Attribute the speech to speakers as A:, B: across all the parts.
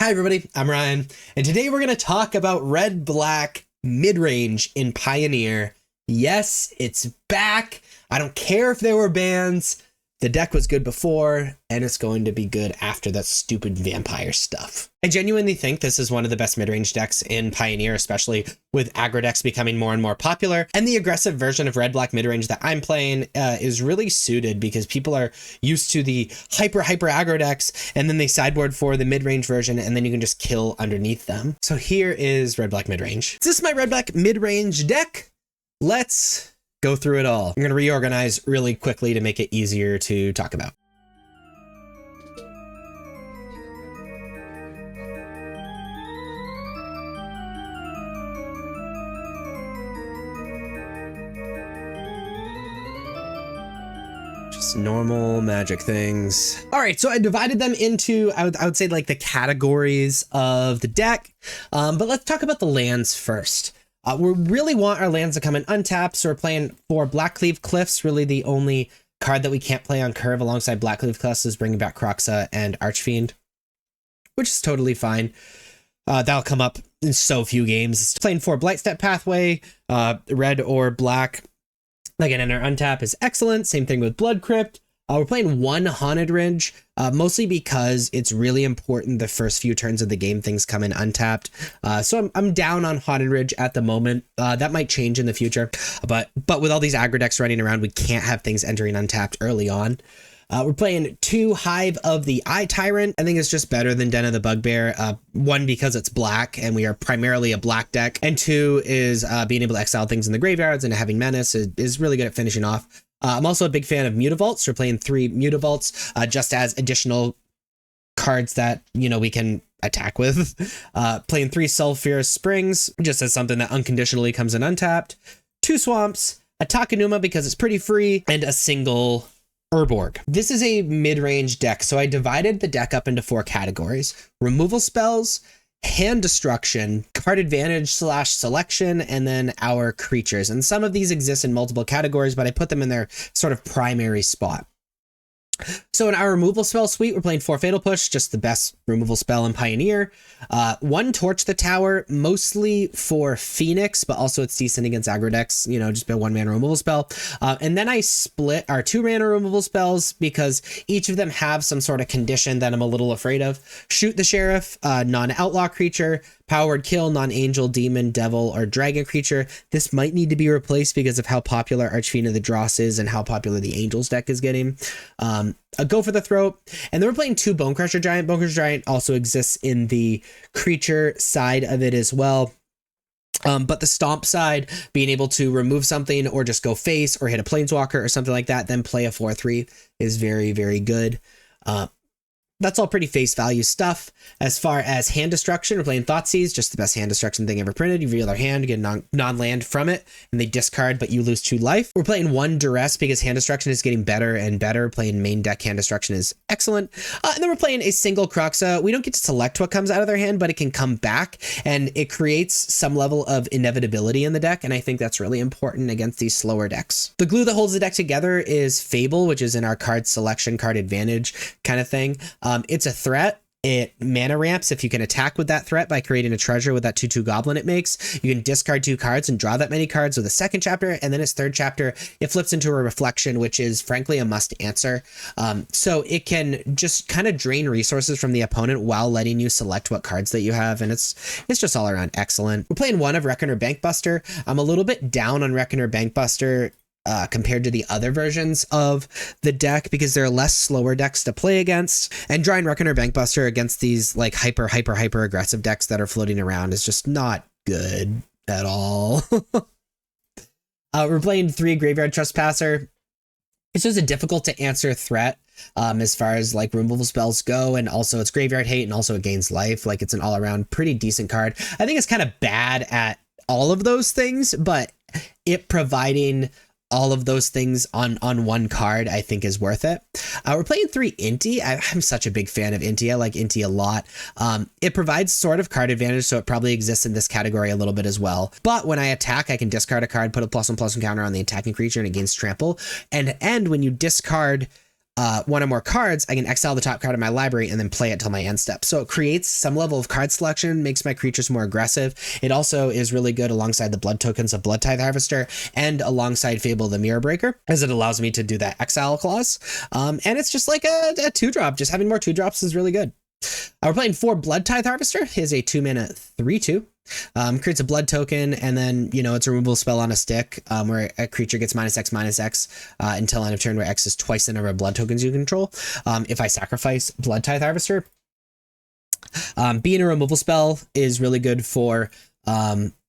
A: Hi everybody, I'm Ryan, and today we're going to talk about red-black mid-range in Pioneer. Yes, it's back. I don't care if there were bans. The deck was good before, and it's going to be good after that stupid vampire stuff. I genuinely think this is one of the best mid-range decks in Pioneer, especially with aggro decks becoming more and more popular. And the aggressive version of red-black mid-range that I'm playing is really suited because people are used to the hyper aggro decks, and then they sideboard for the mid-range version, and then you can just kill underneath them. So here is red-black mid-range. Is this my red-black mid-range deck? Let's go through it all. I'm going to reorganize really quickly to make it easier to talk about. Just normal magic things. All right, so I divided them into, I would say like the categories of the deck, but let's talk about the lands first. We really want our lands to come in untapped, so we're playing for Blackcleave Cliffs. Really the only card that we can't play on curve alongside Blackcleave Cliffs is bringing back Kroxa and Archfiend, which is totally fine. That'll come up in so few games. It's playing for Blightstep Pathway, red or black. Again, enter untap is excellent. Same thing with Blood Crypt. We're playing one Haunted Ridge, mostly because it's really important the first few turns of the game things come in untapped. So I'm down on Haunted Ridge at the moment. That might change in the future, but with all these aggro decks running around, we can't have things entering untapped early on. We're playing 2 Hive of the Eye Tyrant. I think it's just better than Den of the Bugbear. 1, because it's black and we are primarily a black deck, and 2 is being able to exile things in the graveyards and having Menace is really good at finishing off. I'm also a big fan of Mutavaults. We're playing 3 Mutavaults just as additional cards that, we can attack with. Playing 3 Sulphurous Springs just as something that unconditionally comes in untapped. 2 Swamps, a Takenuma because it's pretty free, and a single Urborg. This is a mid-range deck, so I divided the deck up into 4 categories: removal spells, hand destruction, card advantage / selection, and then our creatures. And some of these exist in multiple categories, but I put them in their sort of primary spot. So in our removal spell suite, we're playing 4 Fatal Push, just the best removal spell in Pioneer. 1 Torch the Tower, mostly for Phoenix, but also it's decent against aggro decks, just a 1-mana removal spell. And then I split our 2-mana removal spells because each of them have some sort of condition that I'm a little afraid of. Shoot the Sheriff, non-outlaw creature. Powered Kill, non-angel, demon, devil, or dragon creature. This might need to be replaced because of how popular Archfiend of the Dross is and how popular the Angels deck is getting. A Go for the Throat. And then we're playing 2 Bonecrusher Giant. Bonecrusher Giant also exists in the creature side of it as well. But the stomp side, being able to remove something or just go face or hit a planeswalker or something like that, then play a 4/3 is very, very good. That's all pretty face value stuff. As far as hand destruction, we're playing Thoughtseize, just the best hand destruction thing ever printed. You reveal their hand, get non-land from it, and they discard, but you lose 2 life. We're playing 1 Duress because hand destruction is getting better and better. Playing main deck hand destruction is excellent. And then we're playing a single Kroxa. We don't get to select what comes out of their hand, but it can come back, and it creates some level of inevitability in the deck, and I think that's really important against these slower decks. The glue that holds the deck together is Fable, which is in our card selection, card advantage kind of thing. It's a threat. It mana ramps if you can attack with that threat by creating a treasure with that 2/2 goblin it makes. You can discard 2 cards and draw that many cards with a 2nd chapter, and then its 3rd chapter, it flips into a reflection, which is frankly a must answer. So it can just kind of drain resources from the opponent while letting you select what cards that you have, and it's just all around excellent. We're playing 1 of Reckoner Bankbuster. I'm a little bit down on Reckoner Bankbuster compared to the other versions of the deck because there are less slower decks to play against, and drawing Reckoner Bankbuster against these like hyper aggressive decks that are floating around is just not good at all. We're playing 3 Graveyard Trespasser. It's just a difficult to answer threat as far as like removal spells go, and also it's graveyard hate, and also it gains life. Like, it's an all around pretty decent card. I think it's kind of bad at all of those things, but it providing all of those things on one card, I think, is worth it. We're playing 3 Inti. I'm such a big fan of Inti. I like Inti a lot. It provides sort of card advantage, so it probably exists in this category a little bit as well. But when I attack, I can discard a card, put a +1/+1 counter on the attacking creature, and it gains trample. And when you discard one or more cards, I can exile the top card of my library and then play it till my end step. So it creates some level of card selection, makes my creatures more aggressive. It also is really good alongside the blood tokens of Blood Tithe Harvester and alongside Fable the Mirror Breaker, as it allows me to do that exile clause. And it's just like a 2-drop. Just having more 2-drops is really good. We're playing 4 Blood Tithe Harvester. Is a 2-mana 3/2. Creates a blood token, and then, you know, it's a removal spell on a stick, where a creature gets -X/-X until end of turn, where X is twice the number of blood tokens you control. If I sacrifice Blood Tithe Harvester, being a removal spell is really good for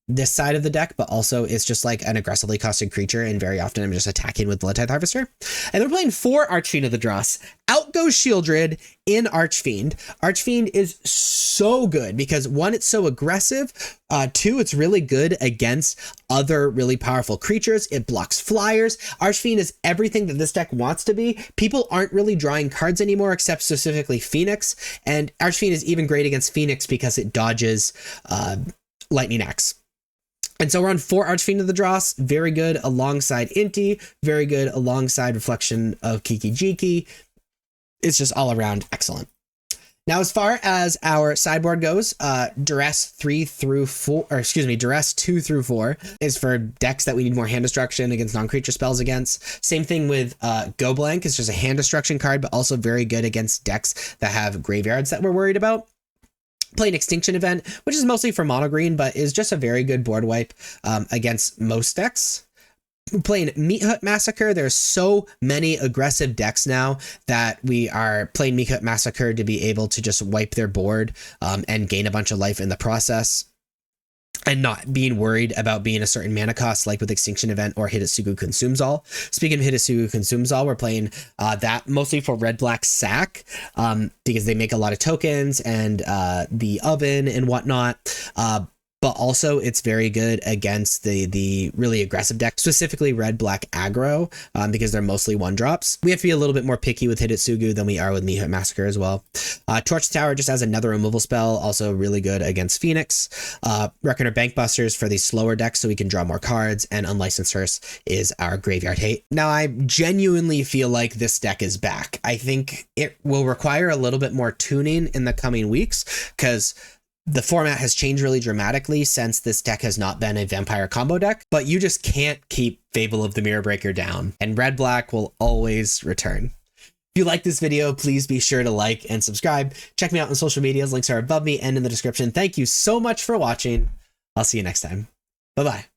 A: this side of the deck, but also it's just like an aggressively costed creature, and very often I'm just attacking with Blood Tithe Harvester. And they're playing 4 Archfiend of the Dross. Out goes Shieldred in Archfiend. Archfiend is so good because 1, it's so aggressive. 2, it's really good against other really powerful creatures. It blocks flyers. Archfiend is everything that this deck wants to be. People aren't really drawing cards anymore, except specifically Phoenix. And Archfiend is even great against Phoenix because it dodges Lightning Axe. And so we're on 4 Archfiend of the Dross, very good alongside Inti, very good alongside Reflection of Kiki Jiki. It's just all around excellent. Now, as far as our sideboard goes, Duress 2 through 4 is for decks that we need more hand destruction against non-creature spells against. Same thing with Go Blank. It's just a hand destruction card, but also very good against decks that have graveyards that we're worried about. Playing Extinction Event, which is mostly for mono green, but is just a very good board wipe against most decks. Playing Meat Hut Massacre. There's so many aggressive decks now that we are playing Meat Hut Massacre to be able to just wipe their board and gain a bunch of life in the process, and not being worried about being a certain mana cost like with Extinction Event or Hitotsugu Consumes All. Speaking of Hitotsugu Consumes All, we're playing that mostly for red-black sack because they make a lot of tokens and the oven and whatnot. But also it's very good against the really aggressive deck, specifically red-black aggro, because they're mostly 1-drops. We have to be a little bit more picky with Hitotsugu than we are with Meat Hut Massacre as well. Torch Tower just has another removal spell, also really good against Phoenix. Reckoner Bankbusters for these slower decks so we can draw more cards, and Unlicensed Hearse is our graveyard hate. Now, I genuinely feel like this deck is back. I think it will require a little bit more tuning in the coming weeks, because the format has changed really dramatically since this deck has not been a vampire combo deck, but you just can't keep Fable of the Mirror Breaker down, and red-black will always return. If you like this video, please be sure to like and subscribe. Check me out on social medias. Links are above me and in the description. Thank you so much for watching. I'll see you next time. Bye-bye.